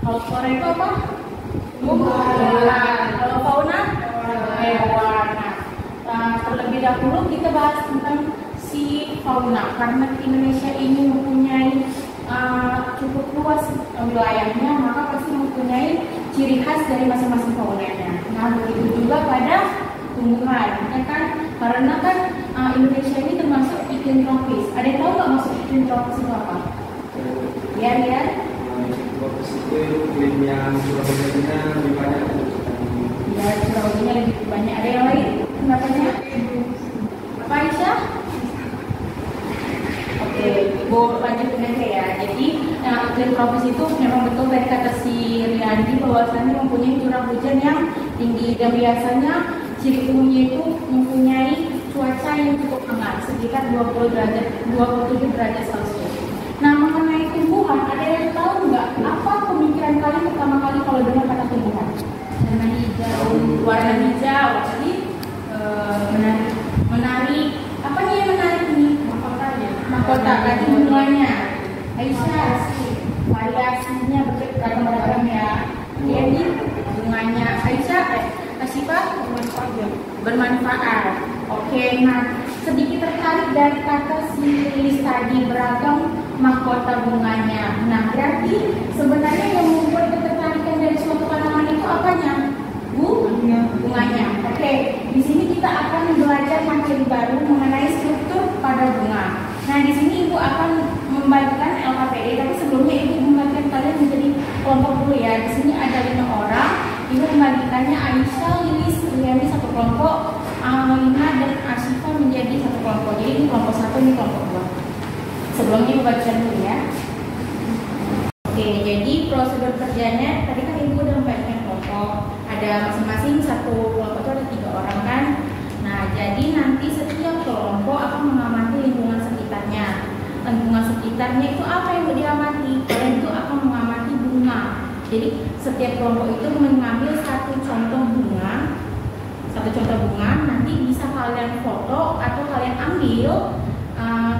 Kalau flora itu apa? Tumbuhan. Kalau fauna? Hewan. Nah, terlebih dahulu kita bahas tentang si fauna, karena Indonesia ini mempunyai cukup luas wilayahnya, maka pasti mempunyai ciri khas dari masing-masing faunanya. Nah, begitu juga pada tumbuhan, ya kan? Karena kan Indonesia ini termasuk iklim tropis. Ada yang tahu nggak maksud iklim tropis itu apa? Ya. Tropis itu iklim yang curah hujannya lebih banyak. Ya, curah hujannya lebih banyak. Ada yang lain? Pendapatnya? Apa Aisyah? Oke, Ibu lanjut dengan saya. Jadi, iklim tropis itu memang betul dari kata si Riyandi bahwasannya mempunyai curah hujan yang tinggi dan biasanya ciri umumnya itu mempunyai cuaca yang cukup hangat, sekitar 27 derajat Celcius. Nah, mengenai tumbuhan, ada yang tahu nggak apa pemikiran kalian pertama kali kalau dengar kata tumbuhan? Warna hijau. Warna hijau. Jadi menarik. Apanya yang menarik ini? Mahkotanya. Mahkota. Tadi bunganya. Aisyah, variasinya beragam-agam ya. Jadi bunganya. Aisyah, Asifah bermanfaat. Oke, nah sedikit tertarik dari kata si Lilis tadi, beragam mahkota bunganya. Nah, berarti sebenarnya yang membuat ketertarikan dari suatu tanaman itu apanya? Bunganya. Oke, di sini kita akan belajar materi baru mengenai struktur pada bunga. Nah, di sini Ibu akan membagikan LKPD, tapi sebelumnya Ibu membagikan kalian menjadi kelompok dulu ya. Di sini ada 5 orang. Ibu membagikannya Aisyah, Lilis, Riyandi satu kelompok, Amalina dan Asifah menjadi satu kelompok. Jadi ini kelompok 1, ini kelompok 2. Sebelumnya Ibu bagikan dulu ya. Oke, jadi prosedur kerjanya tadi kan Ibu udah membagikan kelompok. Ada masing-masing satu kelompok itu ada 3 orang kan. Nah, jadi nanti setiap kelompok akan mengamati lingkungan sekitarnya. Lingkungan sekitarnya itu apa yang diamati? Kalian itu akan mengamati bunga. Jadi setiap kelompok itu mengambil satu contoh bunga, nanti bisa kalian foto atau kalian ambil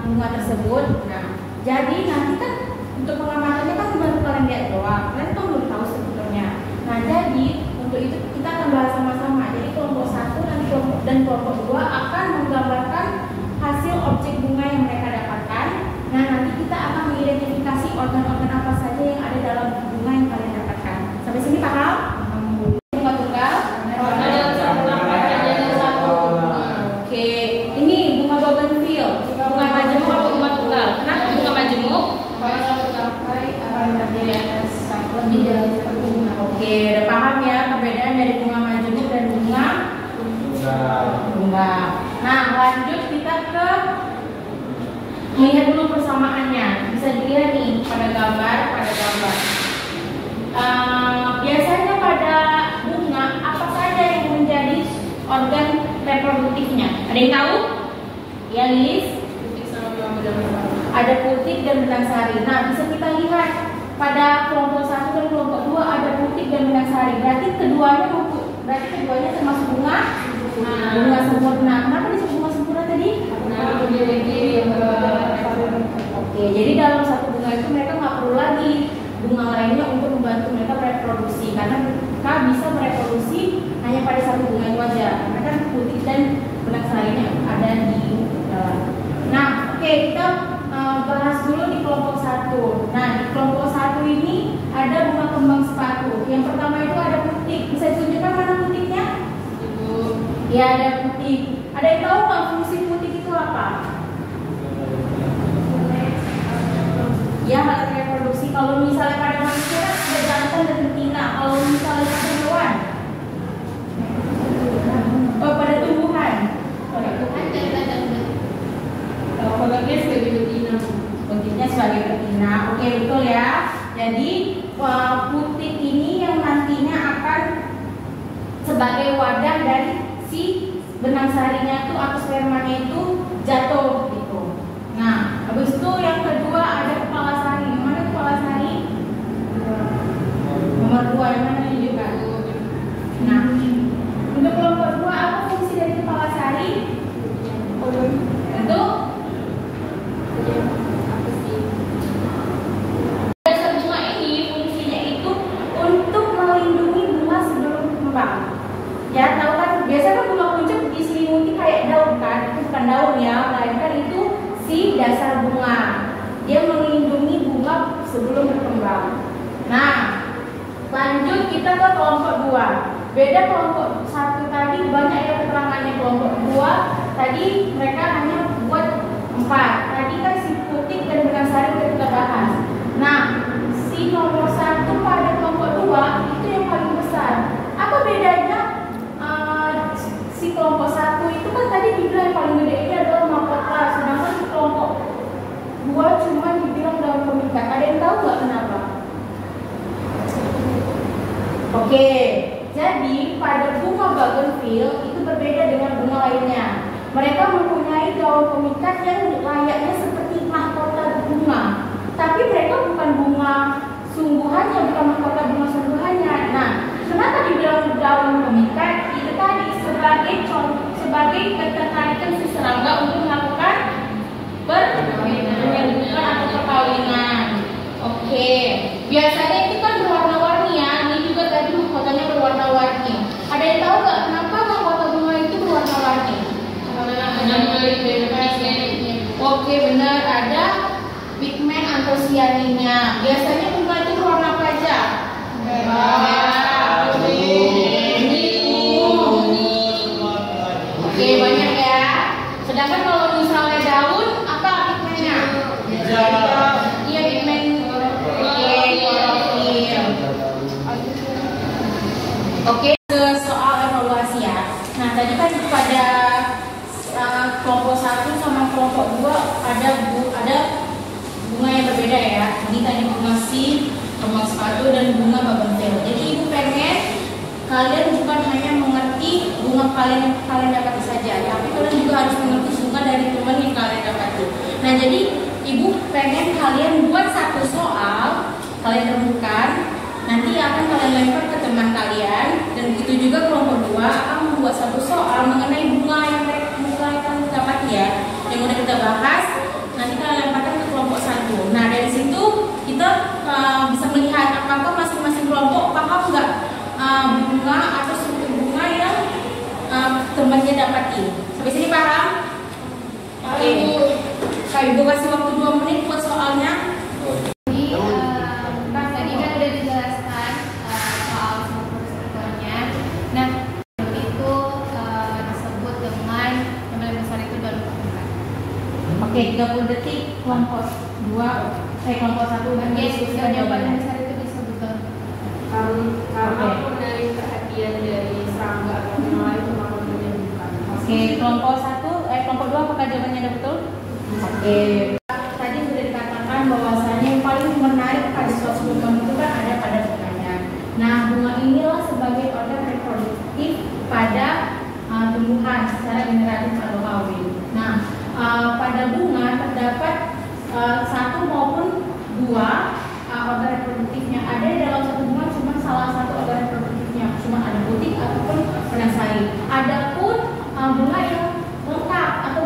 bunga tersebut. Nah, jadi nanti kan untuk pengamatannya kan baru kalian lihat doang, kalian kan belum tahu sebetulnya. Nah, jadi untuk itu kita akan bahas sama-sama. Jadi kelompok 1 dan kelompok 2 akan menggambarkan hasil objek bunga yang mereka dapatkan. Nah, nanti kita akan mengidentifikasi organ-organ apa saja yang ada dalam bunga yang kalian dapatkan. Sampai sini paham? Bunga tunggal? Oke, ini bunga bougainville. Bunga majemuk atau bunga tunggal? Kenapa bunga majemuk? Oke, udah paham ya perbedaan dari bunga majemuk dan bunga tunggal. Nah, lanjut kita ke lihat dulu persamaannya. Bisa dilihat nih pada gambar. Biasanya pada bunga apa saja yang menjadi organ reproduktifnya? Ada yang tahu? Ya, Lilis? Ada putik dan benang sari. Nah, bisa kita lihat pada kelompok 1 dan kelompok 2 ada putik dan benang sari. Berarti keduanya termasuk bunga sempurna. Kenapa disebut bunga sempurna tadi? Oke, jadi dalam satu bunga itu mereka nggak perlu lagi bunga lainnya untuk membantu mereka bereproduksi, karena mereka bisa bereproduksi hanya pada satu bunga itu aja. Mereka putik dan benang sarinya ada di dalam. Nah, oke, kita bahas dulu di kelompok 1. Nah, di kelompok 1 ini ada bunga kembang sepatu. Yang pertama itu ada putik. Bisa ditunjukkan mana putiknya? Ya, ada putik. Ada yang tahu nggak fungsi putik itu apa? Ya, alat reproduksi. Kalau misalnya pada manusia ada jantan dan betina. Kalau misalnya pada hewan, pada tumbuhan. Bentuknya sebagai betina. Oke, betul ya. Jadi putik ini yang nantinya akan sebagai wadah dari si benang sarinya tuh atau spermanya itu jatuh gitu. Nah, habis itu yang kedua ada kepala sari. Mana kepala sari? Nomor 2 yang mana tunjukkan? Nah, untuk kelompok 2 apa fungsi dari kepala sari? Untuk bunga ini fungsinya itu dasar bunga. Dia melindungi bunga sebelum berkembang. Nah, lanjut kita ke kelompok 2. Beda kelompok 1 tadi banyak ya keterangannya. Kelompok 2 tadi mereka hanya buat 4. Tadi kan si putik dan benang sari udah kita bahas. Nah, si nomor 1 pada kelompok 2 itu yang paling besar. Apa bedanya? Si kelompok 1 itu kan tadi dibilang yang paling gede ini adalah mahkota, sedangkan si kelompok 2 cuma dibilang daun pemikat. Ada yang tahu nggak kenapa? Oke, jadi pada bunga bougainville itu berbeda dengan bunga lainnya. Mereka mempunyai daun pemikat yang layaknya seperti mahkota bunga, tapi mereka bukan bunga sungguhannya, bukan mahkota bunga sungguhannya. Nah, kenapa dibilang daun pemikat? Itu tadi sebagai ketertarikan si serangga untuk melakukan penyelundupan atau perkawinan. Oke, biasanya itu kan berwarna-warni ya. Ini juga tadi mahkotanya berwarna-warni. Ada yang tahu nggak kenapa mahkota bunga itu berwarna-warni? Oke, benar, ada pigmen antosianinya. Biasanya bunga itu berwarna apa aja? Oke, banyak ya. Sedangkan kalau misalnya daun, apa pigmennya? Iya, pigmen. Oke, klorofil. Oke, ke soal evaluasi ya. Nah, tadi kan pada kelompok 1 sama kelompok 2 ada bunga yang berbeda ya. Ini tadi bunga si, kelompok 1 dan bunga bougainville. Jadi ibu pengen kalian bukan hanya mengerti bunga kalian dapati saja, tapi kalian juga harus mengerti bunga dari teman yang kalian dapati. Nah, jadi ibu pengen kalian buat satu soal, kalian temukan, nanti akan kalian lempar ke teman kalian, dan begitu juga kelompok 2 akan membuat satu soal mengenai bunga yang kalian dapati ya, yang udah kita bahas. Nanti kalian lemparkan ke kelompok 1. Nah, dari situ kita bisa melihat apakah masing-masing kelompok paham nggak bunga atau struktur bunga yang temannya dapati. Sampai sini paham? Oke. Kak Ibu kasih waktu 2 menit buat soalnya. Jadi, tadi kan udah dijelaskan soal strukturnya. Nah, itu disebut dengan yang paling besar itu daun pemikat. Oke, 30 detik kelompok 2, kelompok 1 dan diskusikan Yang paling jawabannya. besar itu disebut daun Karena aku dari perhatian dari serangga atau yang lain cuma menunjukkan. Oke, kelompok 2 apakah jawabannya ada betul? Oke. Tadi sudah dikatakan bahwasanya yang paling menarik pada suatu bunga itu kan ada pada bunganya. Nah, bunga inilah sebagai organ reproduktif pada tumbuhan secara generatif atau kawin. Nah, pada bunga terdapat 1 maupun 2 organ reproduktifnya. Ada di dalam satu bunga cuma salah satu organ reproduktifnya, cuma ada butik ataupun benang sari. Adapun bunga yang lengkap atau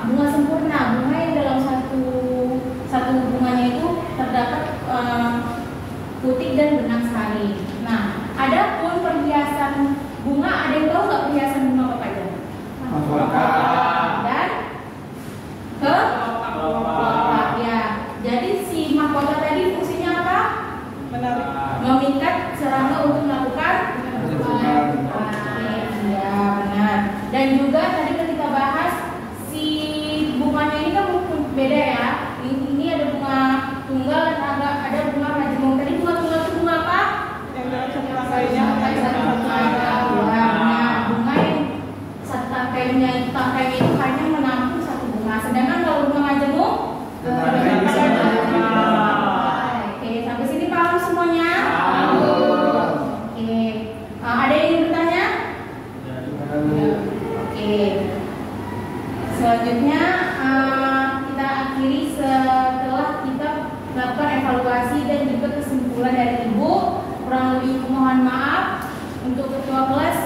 bunga sempurna, bunga yang dalam satu bunganya itu terdapat butik dan benang sari. Nah, adapun perhiasan bunga, ada yang tahu nggak perhiasan bunga apa aja? Dan kelopak ya. Jadi si mahkota tadi fungsinya apa? Memikat serangga untuk melakukan ya, benar. Dan juga tadi ketika bahas si bunganya ini kan beda ya. Ini ada bunga tunggal dan ada bunga majemuk. Tadi bunga tunggal itu bunga apa? Yang dalam satu rangkainya Bunga yang satu tangkainya itu hanya menampung satu bunga. Sedangkan kalau bunga majemuk Oke, sampai sini paham semuanya? Oke, ada yang ingin bertanya? Oke, selanjutnya kita akhiri setelah kita melakukan evaluasi dan juga kesimpulan dari Ibu. Kurang lebih mohon maaf untuk ketua kelas